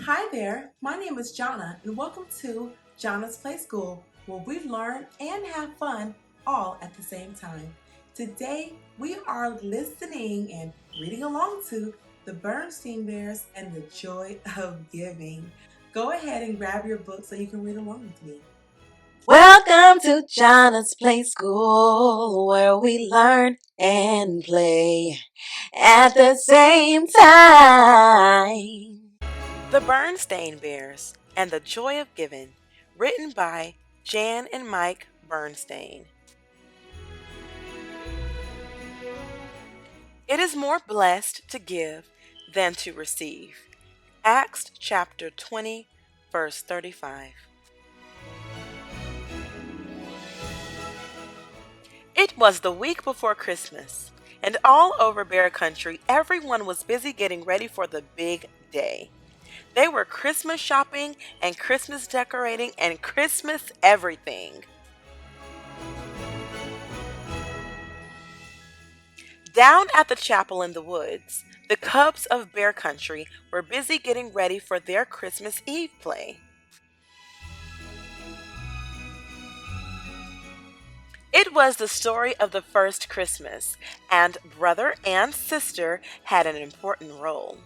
Hi there, my name is Johnna, and welcome to Johnna's Play School, where we learn and have fun all at the same time. Today, we are listening and reading along to The Berenstain Bears and the Joy of Giving. Go ahead and grab your book so you can read along with me. Welcome to Johnna's Play School, where we learn and play at the same time. The Berenstain Bears and the Joy of Giving, written by Jan and Mike Berenstain. It is more blessed to give than to receive. Acts chapter 20, verse 35. It was the week before Christmas, and all over Bear Country, everyone was busy getting ready for the big day. They were Christmas shopping and Christmas decorating and Christmas everything. Down at the chapel in the woods, the cubs of Bear Country were busy getting ready for their Christmas Eve play. It was the story of the first Christmas, and brother and sister had an important role.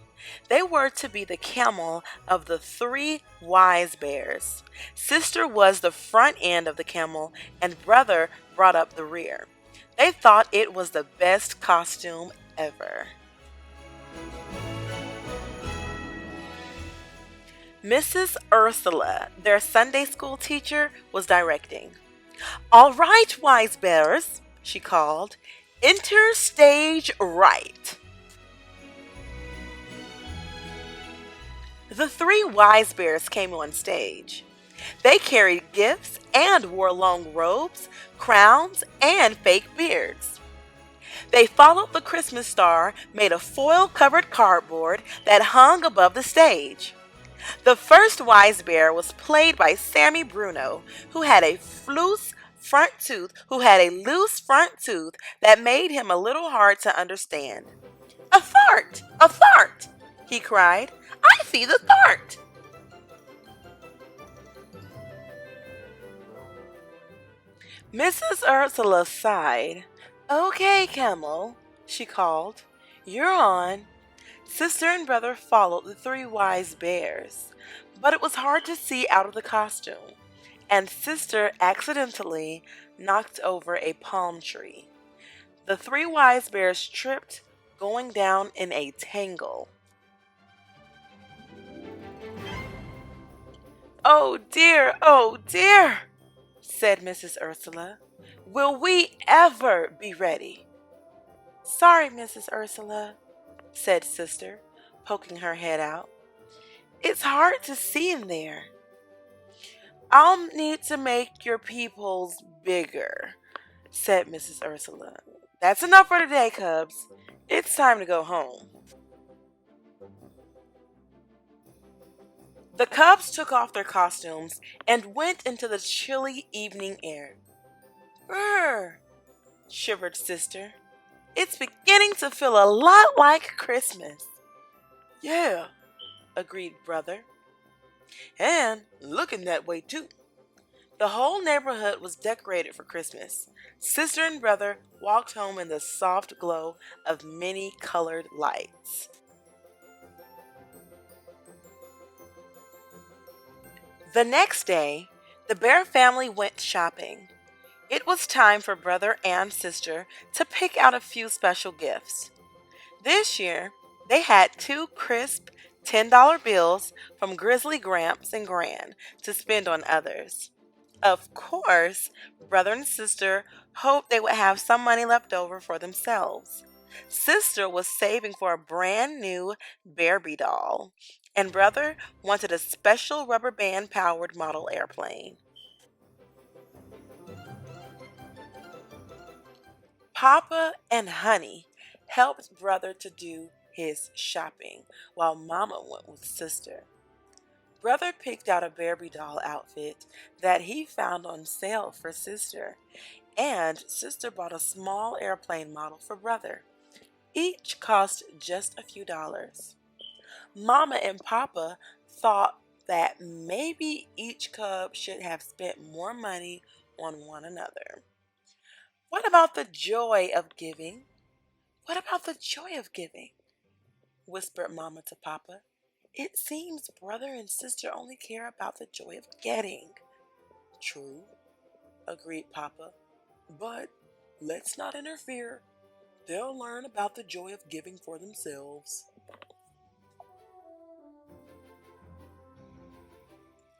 They were to be the camel of the three wise bears. Sister was the front end of the camel, and brother brought up the rear. They thought it was the best costume ever. Mrs. Ursula, their Sunday school teacher, was directing. "All right, wise bears," she called. "Enter stage right." The three wise bears came on stage. They carried gifts and wore long robes, crowns, and fake beards. They followed the Christmas star made of foil-covered cardboard that hung above the stage. The first wise bear was played by Sammy Bruno, who had a loose front tooth that made him a little hard to understand. "A fart! A fart!" he cried. "I see the fart!" Mrs. Ursula sighed. "Okay, Camel," she called. "You're on." Sister and brother followed the three wise bears, but it was hard to see out of the costume, and Sister accidentally knocked over a palm tree. The three wise bears tripped, going down in a tangle. Oh dear," said Mrs. Ursula. "Will we ever be ready?" "Sorry, Mrs. Ursula," said Sister, poking her head out. "It's hard to see in there." "I'll need to make your pupils bigger," said Mrs. Ursula. "That's enough for today, cubs. It's time to go home." The cubs took off their costumes and went into the chilly evening air. "Brr," shivered Sister. "It's beginning to feel a lot like Christmas." "Yeah," agreed Brother. "And looking that way too." The whole neighborhood was decorated for Christmas. Sister and brother walked home in the soft glow of many colored lights. The next day, the Bear family went shopping. It was time for brother and sister to pick out a few special gifts. This year, they had two crisp $10 bills from Grizzly Gramps and Gran to spend on others. Of course, brother and sister hoped they would have some money left over for themselves. Sister was saving for a brand new Barbie doll, and brother wanted a special rubber band powered model airplane. Papa and Honey helped brother to do his shopping, while Mama went with sister. Brother picked out a Barbie doll outfit that he found on sale for sister, and sister bought a small airplane model for brother. Each cost just a few dollars. Mama and Papa thought that maybe each cub should have spent more money on one another. What about the joy of giving? What about the joy of giving? Whispered Mama to Papa. It seems brother and sister only care about the joy of getting. True, agreed Papa. But let's not interfere. They'll learn about the joy of giving for themselves.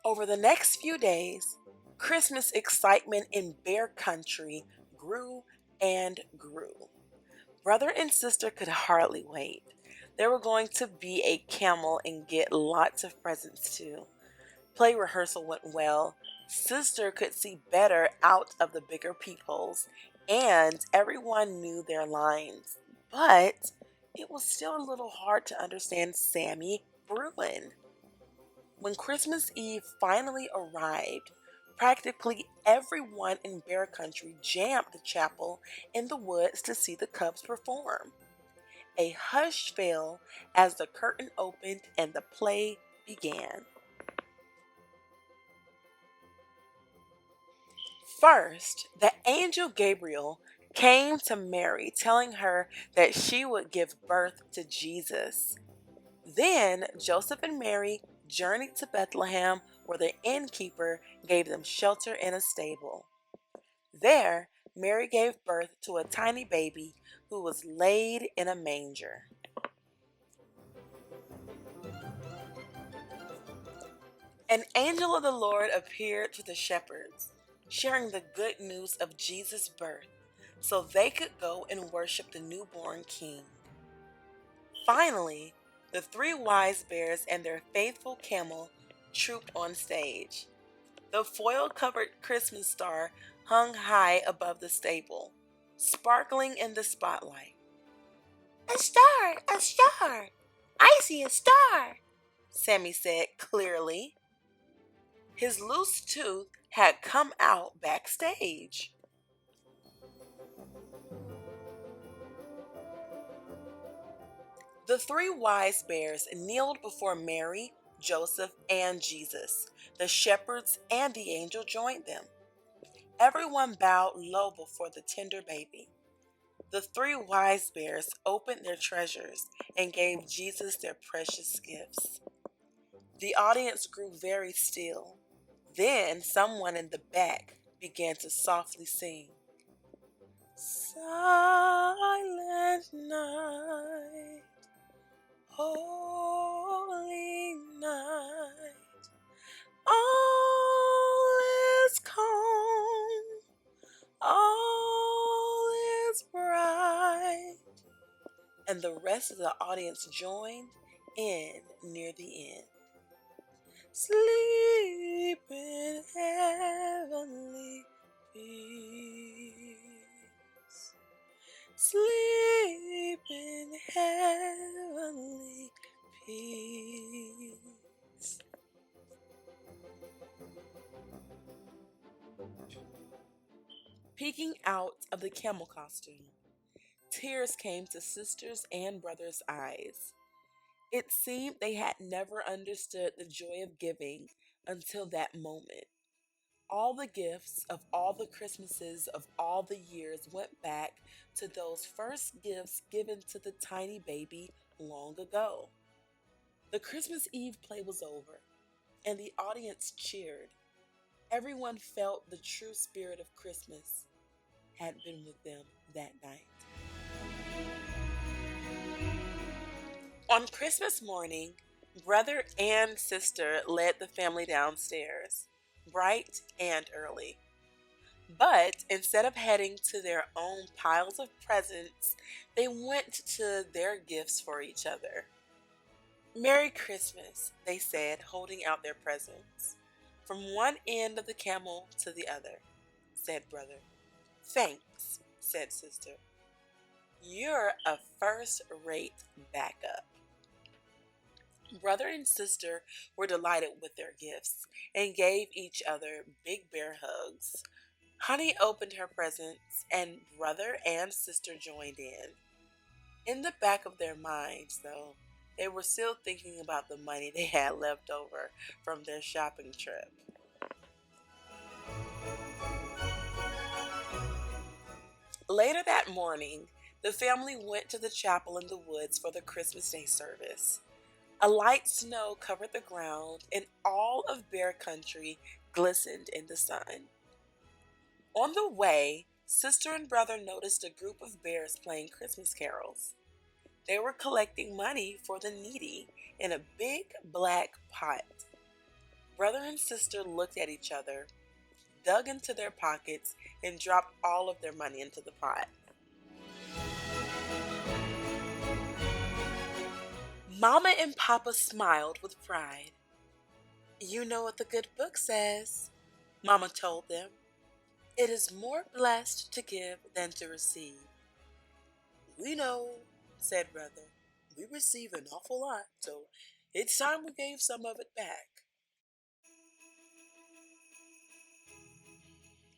Over the next few days, Christmas excitement in Bear Country grew and grew. Brother and sister could hardly wait. They were going to be a camel and get lots of presents too. Play rehearsal went well. Sister could see better out of the bigger peepholes, and everyone knew their lines. But it was still a little hard to understand Sammy Bruin. When Christmas Eve finally arrived, practically everyone in Bear Country jammed the chapel in the woods to see the Cubs perform. A hush fell as the curtain opened and the play began. First, the angel Gabriel came to Mary, telling her that she would give birth to Jesus. Then Joseph and Mary journeyed to Bethlehem, where the innkeeper gave them shelter in a stable. There, Mary gave birth to a tiny baby who was laid in a manger. An angel of the Lord appeared to the shepherds, sharing the good news of Jesus' birth, so they could go and worship the newborn king. Finally, the three wise bears and their faithful camel trooped on stage. The foil-covered Christmas star hung high above the stable, sparkling in the spotlight. "A star! A star! I see a star!" Sammy said clearly. His loose tooth had come out backstage. The three wise bears kneeled before Mary, Joseph, and Jesus. The shepherds and the angel joined them. Everyone bowed low before the tender baby. The three wise bears opened their treasures and gave Jesus their precious gifts. The audience grew very still. Then someone in the back began to softly sing. Silent night, holy night, all is calm, all is bright. And the rest of the audience joined in near the end. Sleep in heavenly peace. Sleep in heavenly peace. Peeking out of the camel costume, tears came to sisters' and brothers' eyes. It seemed they had never understood the joy of giving until that moment. All the gifts of all the Christmases of all the years went back to those first gifts given to the tiny baby long ago. The Christmas Eve play was over, and the audience cheered. Everyone felt the true spirit of Christmas had been with them that night. On Christmas morning, brother and sister led the family downstairs, bright and early. But instead of heading to their own piles of presents, they went to their gifts for each other. "Merry Christmas," they said, holding out their presents. "From one end of the camel to the other," said brother. "Thanks," said sister. "You're a first-rate backup." Brother and sister were delighted with their gifts and gave each other big bear hugs. Honey opened her presents, and brother and sister joined in. In the back of their minds, though, They were still thinking about the money they had left over from their shopping trip. Later that morning, the family went to the chapel in the woods for the Christmas Day service. A light snow covered the ground, and all of Bear Country glistened in the sun. On the way, sister and brother noticed a group of bears playing Christmas carols. They were collecting money for the needy in a big black pot. Brother and sister looked at each other, dug into their pockets, and dropped all of their money into the pot. Mama and Papa smiled with pride. "You know what the good book says," Mama told them. "It is more blessed to give than to receive." "We know," said brother. "We receive an awful lot, so it's time we gave some of it back."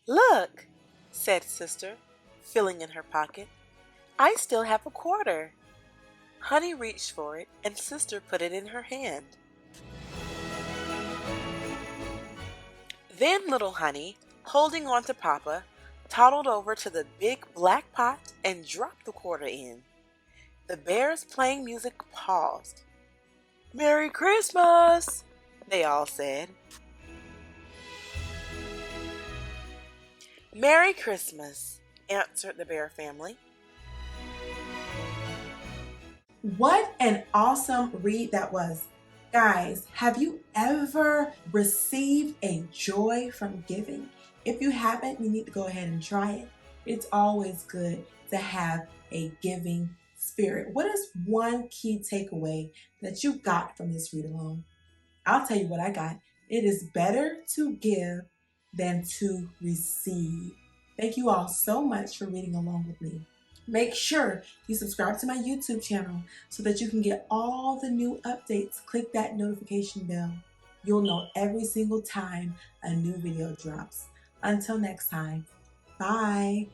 "Look," said sister, feeling in her pocket. "I still have a quarter." Honey reached for it, and sister put it in her hand. Then little Honey, holding on to Papa, toddled over to the big black pot and dropped the quarter in. The bears playing music paused. "Merry Christmas!" they all said. "Merry Christmas," answered the bear family. What an awesome read that was. Guys, have you ever received a joy from giving? If you haven't, you need to go ahead and try it. It's always good to have a giving spirit. What is one key takeaway that you got from this read along? I'll tell you what I got. It is better to give than to receive. Thank you all so much for reading along with me. Make sure you subscribe to my YouTube channel so that you can get all the new updates. Click that notification bell. You'll know every single time a new video drops. Until next time, bye.